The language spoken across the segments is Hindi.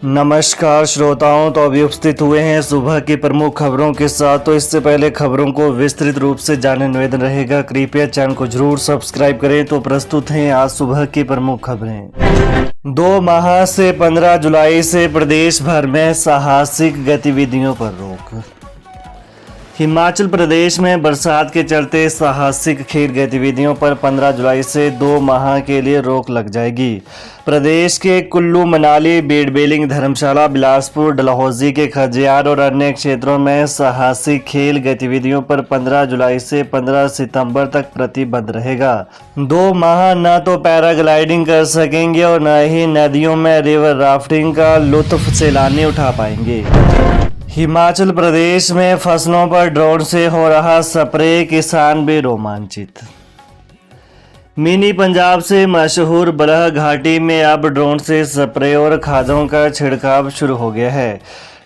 नमस्कार श्रोताओं, तो अभी उपस्थित हुए हैं सुबह की प्रमुख खबरों के साथ। तो इससे पहले खबरों को विस्तृत रूप से जानने निवेदन रहेगा, कृपया चैनल को जरूर सब्सक्राइब करें। तो प्रस्तुत हैं आज सुबह की प्रमुख खबरें। 2 माह से 15 जुलाई से प्रदेश भर में साहसिक गतिविधियों पर रोक। हिमाचल प्रदेश में बरसात के चलते साहसिक खेल गतिविधियों पर 15 जुलाई से 2 माह के लिए रोक लग जाएगी। प्रदेश के कुल्लू, मनाली, बीड़-बिलिंग, धर्मशाला, बिलासपुर, डलहौजी के खजियार और अन्य क्षेत्रों में साहसिक खेल गतिविधियों पर 15 जुलाई से 15 सितंबर तक प्रतिबंध रहेगा। 2 माह न तो पैराग्लाइडिंग कर सकेंगे और न ही नदियों में रिवर राफ्टिंग का लुत्फ सैलानी उठा पाएंगे। हिमाचल प्रदेश में फसलों पर ड्रोन से हो रहा स्प्रे, किसान भी रोमांचित। मिनी पंजाब से मशहूर बलह घाटी में अब ड्रोन से स्प्रे और खादों का छिड़काव शुरू हो गया है।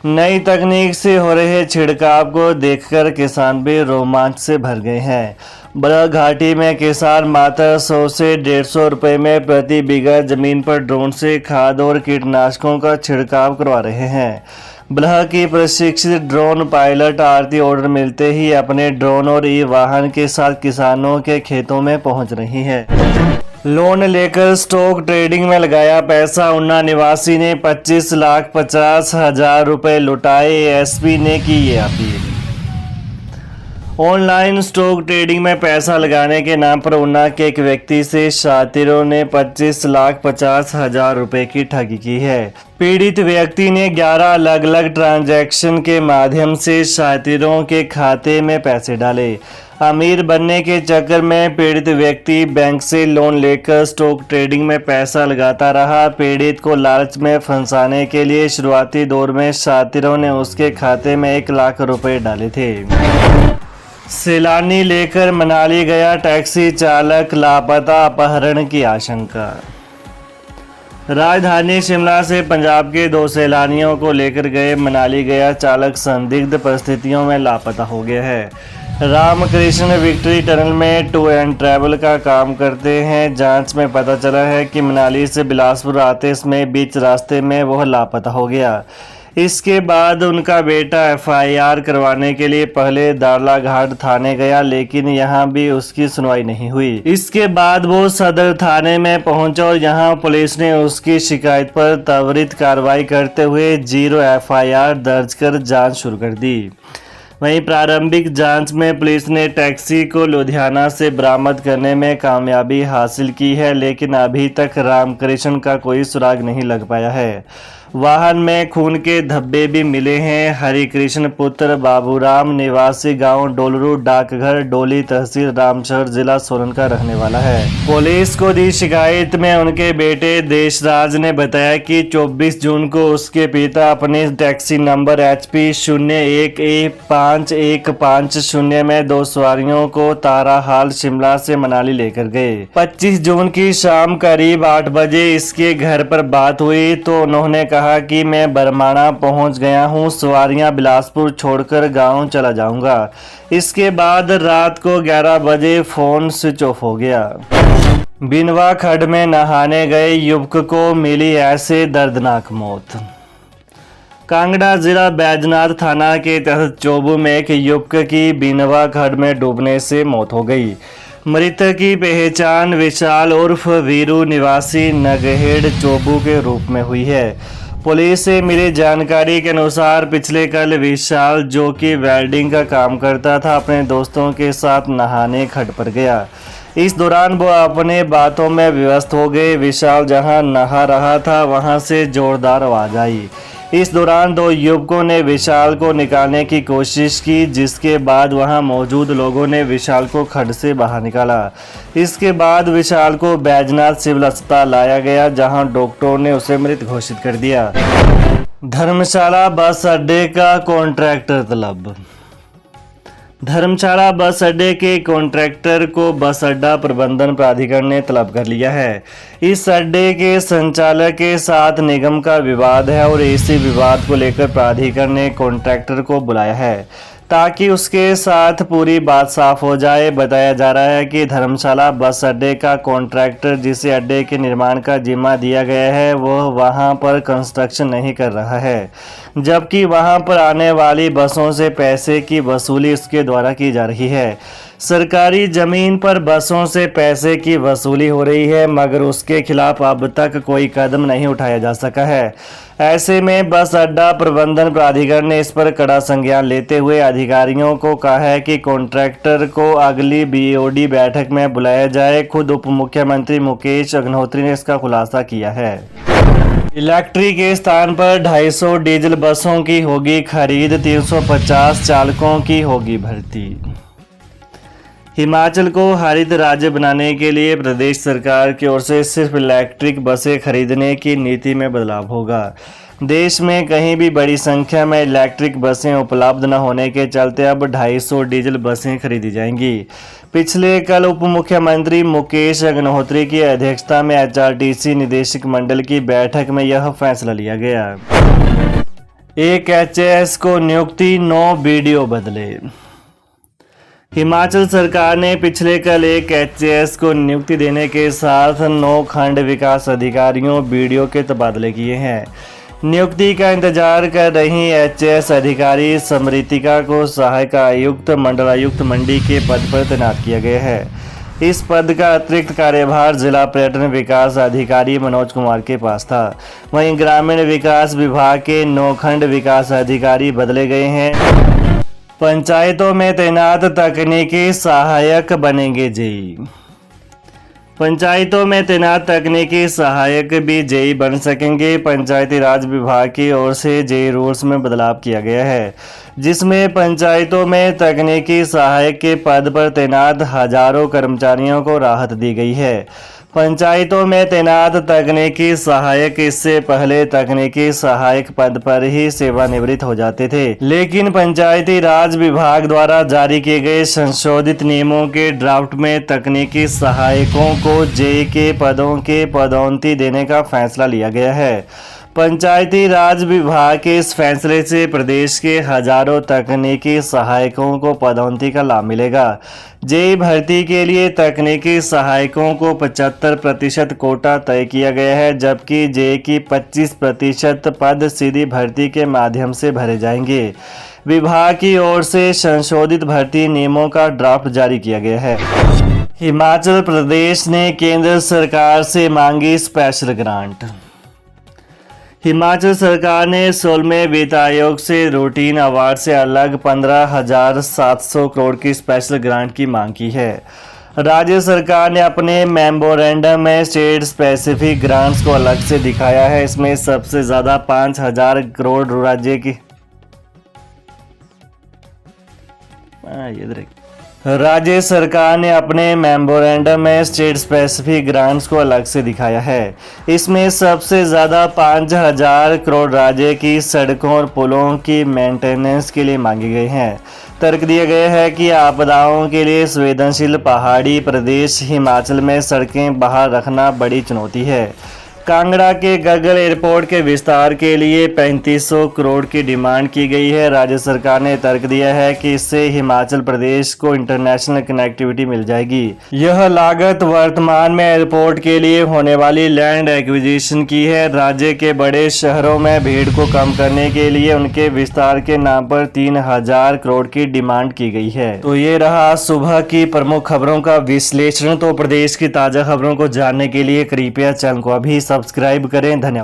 नई तकनीक से हो रहे छिड़काव को देखकर किसान भी रोमांच से भर गए हैं। बलह घाटी में किसान मात्र 100 से 150 रुपये में प्रति बीघा जमीन पर ड्रोन से खाद और कीटनाशकों का छिड़काव करवा रहे हैं। बलह की प्रशिक्षित ड्रोन पायलट आरती ऑर्डर मिलते ही अपने ड्रोन और ई वाहन के साथ किसानों के खेतों में पहुंच रही है। लोन लेकर स्टॉक ट्रेडिंग में लगाया पैसा, ऊना निवासी ने 25,50,000 रुपए लुटाए। एएसपी ने की ये अपील। ऑनलाइन स्टॉक ट्रेडिंग में पैसा लगाने के नाम पर ऊना के एक व्यक्ति से शातिरों ने 25,50,000 रुपए की ठगी की है। पीड़ित व्यक्ति ने 11 अलग अलग ट्रांजैक्शन के माध्यम से शातिरों के खाते में पैसे डाले। अमीर बनने के चक्कर में पीड़ित व्यक्ति बैंक से लोन लेकर स्टॉक ट्रेडिंग में पैसा लगाता रहा। पीड़ित को लालच में फंसाने के लिए शुरुआती दौर में शातिरों ने उसके खाते में 1 लाख रुपए डाले थे। सैलानी लेकर मनाली गया टैक्सी चालक लापता, अपहरण की आशंका। राजधानी शिमला से पंजाब के 2 सैलानियों को लेकर गए मनाली गया चालक संदिग्ध परिस्थितियों में लापता हो गया है। रामकृष्ण विक्ट्री टनल में टूर एंड ट्रैवल का काम करते हैं। जांच में पता चला है कि मनाली से बिलासपुर आते समय बीच रास्ते में वह लापता हो गया। इसके बाद उनका बेटा एफआईआर करवाने के लिए पहले दाड़ला घाट थाने गया, लेकिन यहां भी उसकी सुनवाई नहीं हुई। इसके बाद वो सदर थाने में पहुंचा और यहां पुलिस ने उसकी शिकायत पर त्वरित कार्रवाई करते हुए 0 एफआईआर दर्ज कर जांच शुरू कर दी। वहीं प्रारंभिक जांच में पुलिस ने टैक्सी को लुधियाना से बरामद करने में कामयाबी हासिल की है, लेकिन अभी तक रामकृष्ण का कोई सुराग नहीं लग पाया है। वाहन में खून के धब्बे भी मिले हैं। हरिकृष्ण पुत्र बाबूराम निवासी गांव डोलरू, डाकघर डोली, तहसील रामशहर, जिला सोलन का रहने वाला है। पुलिस को दी शिकायत में उनके बेटे देशराज ने बताया कि 24 जून को उसके पिता अपने टैक्सी नंबर HP 01A5150 में 2 सवारियों को ताराहाल शिमला से मनाली लेकर गए। 25 जून की शाम करीब 8 बजे इसके घर पर बात हुई तो उन्होंने कहा कि मैं बरमाणा पहुंच गया हूं, सवारियां बिलासपुर छोड़कर गांव चला जाऊंगा। इसके बाद रात को 11 बजे फोन स्विच ऑफ हो गया। बिनवा खड्ड में नहाने गए युवक को मिली ऐसे दर्दनाक मौत। कांगड़ा जिला बैजनाथ थाना के तहत चोबू में एक युवक की बिनवा खड्ड में डूबने से मौत हो गई। मृतक की पहचान विशाल उर्फ वीरू निवासी नगहेड़ चोबू के रूप में हुई है। पुलिस से मिली जानकारी के अनुसार पिछले कल विशाल, जो कि वेल्डिंग का काम करता था, अपने दोस्तों के साथ नहाने खड्ड पर गया। इस दौरान वो अपने बातों में व्यस्त हो गए। विशाल जहां नहा रहा था वहां से जोरदार आवाज आई। इस दौरान 2 युवकों ने विशाल को निकालने की कोशिश की, जिसके बाद वहां मौजूद लोगों ने विशाल को खड्ड से बाहर निकाला। इसके बाद विशाल को बैजनाथ सिविल अस्पताल लाया गया, जहां डॉक्टरों ने उसे मृत घोषित कर दिया। धर्मशाला बस अड्डे का कॉन्ट्रैक्टर तलब। धर्मशाला बस अड्डे के कॉन्ट्रैक्टर को बस अड्डा प्रबंधन प्राधिकरण ने तलब कर लिया है। इस अड्डे के संचालक के साथ निगम का विवाद है और इसी विवाद को लेकर प्राधिकरण ने कॉन्ट्रैक्टर को बुलाया है ताकि उसके साथ पूरी बात साफ हो जाए। बताया जा रहा है कि धर्मशाला बस अड्डे का कॉन्ट्रैक्टर जिसे अड्डे के निर्माण का जिम्मा दिया गया है वह वहां पर कंस्ट्रक्शन नहीं कर रहा है, जबकि वहां पर आने वाली बसों से पैसे की वसूली उसके द्वारा की जा रही है। सरकारी जमीन पर बसों से पैसे की वसूली हो रही है, मगर उसके खिलाफ अब तक कोई कदम नहीं उठाया जा सका है। ऐसे में बस अड्डा प्रबंधन प्राधिकरण ने इस पर कड़ा संज्ञान लेते हुए अधिकारियों को कहा है कि कॉन्ट्रैक्टर को अगली बीओडी बैठक में बुलाया जाए। खुद उप मुख्यमंत्री मुकेश अग्निहोत्री ने इसका खुलासा किया है। इलेक्ट्रिक के स्थान पर 250 डीजल बसों की होगी खरीद, 350 चालकों की होगी भर्ती। हिमाचल को हरित राज्य बनाने के लिए प्रदेश सरकार की ओर से सिर्फ इलेक्ट्रिक बसें खरीदने की नीति में बदलाव होगा। देश में कहीं भी बड़ी संख्या में इलेक्ट्रिक बसें उपलब्ध न होने के चलते अब 250 डीजल बसें खरीदी जाएंगी। पिछले कल उप मुख्यमंत्री मुकेश अग्निहोत्री की अध्यक्षता में एचआरटीसी निदेशक मंडल की बैठक में यह फैसला लिया गया। एक एचएएस को नियुक्ति, 9 बीडीओ बदले। हिमाचल सरकार ने पिछले कल एक एचएएस को नियुक्ति देने के साथ 9 खंड विकास अधिकारियों बीडीओ के तबादले किए हैं। नियुक्ति का इंतजार कर रही एचएएस अधिकारी समृतिका को सहायक आयुक्त मंडलायुक्त मंडी के पद पर तैनात किया गया है। इस पद का अतिरिक्त कार्यभार जिला पर्यटन विकास अधिकारी मनोज कुमार के पास था। वहीं ग्रामीण विकास विभाग के 9 खंड विकास अधिकारी बदले गए हैं। पंचायतों में तैनात तकनीकी सहायक बनेंगे जेई। पंचायतों में तैनात तकनीकी सहायक भी जेई बन सकेंगे। पंचायती राज विभाग की ओर से जेई रूल्स में बदलाव किया गया है, जिसमें पंचायतों में तकनीकी सहायक के पद पर तैनात हजारों कर्मचारियों को राहत दी गई है। पंचायतों में तैनात तकनीकी सहायक इससे पहले तकनीकी सहायक पद पर ही सेवानिवृत्त हो जाते थे, लेकिन पंचायती राज विभाग द्वारा जारी किए गए संशोधित नियमों के ड्राफ्ट में तकनीकी सहायकों को जेई के पदों के पदोन्नति देने का फैसला लिया गया है। पंचायती राज विभाग के इस फैसले से प्रदेश के हजारों तकनीकी सहायकों को पदोन्नति का लाभ मिलेगा। जेई भर्ती के लिए तकनीकी सहायकों को 75% कोटा तय किया गया है, जबकि जेई की 25% पद सीधी भर्ती के माध्यम से भरे जाएंगे। विभाग की ओर से संशोधित भर्ती नियमों का ड्राफ्ट जारी किया गया है। हिमाचल प्रदेश ने केंद्र सरकार से मांगी स्पेशल ग्रांट। हिमाचल सरकार ने 16वें वित्त आयोग से रूटीन अवार्ड से अलग 15,700 करोड़ की स्पेशल ग्रांट की मांग की है। राज्य सरकार ने अपने मेमोरेंडम में स्टेट स्पेसिफिक ग्रांट्स को अलग से दिखाया है। इसमें सबसे ज़्यादा 5,000 करोड़ राज्य की राज्य सरकार ने अपने मेमोरेंडम में स्टेट स्पेसिफिक ग्रांट्स को अलग से दिखाया है। इसमें सबसे ज़्यादा 5,000 करोड़ राज्य की सड़कों और पुलों की मेंटेनेंस के लिए मांगे गए हैं। तर्क दिया गया है कि आपदाओं के लिए संवेदनशील पहाड़ी प्रदेश हिमाचल में सड़कें बहाल रखना बड़ी चुनौती है। कांगड़ा के गगल एयरपोर्ट के विस्तार के लिए 3500 करोड़ की डिमांड की गई है। राज्य सरकार ने तर्क दिया है कि इससे हिमाचल प्रदेश को इंटरनेशनल कनेक्टिविटी मिल जाएगी। यह लागत वर्तमान में एयरपोर्ट के लिए होने वाली लैंड एक्विजिशन की है। राज्य के बड़े शहरों में भीड़ को कम करने के लिए उनके विस्तार के नाम पर 3,000 करोड़ की डिमांड की गई है। तो ये रहा सुबह की प्रमुख खबरों का विश्लेषण। तो प्रदेश की ताज़ा खबरों को जानने के लिए कृपया चैनल को अभी सब्सक्राइब करें। धन्यवाद।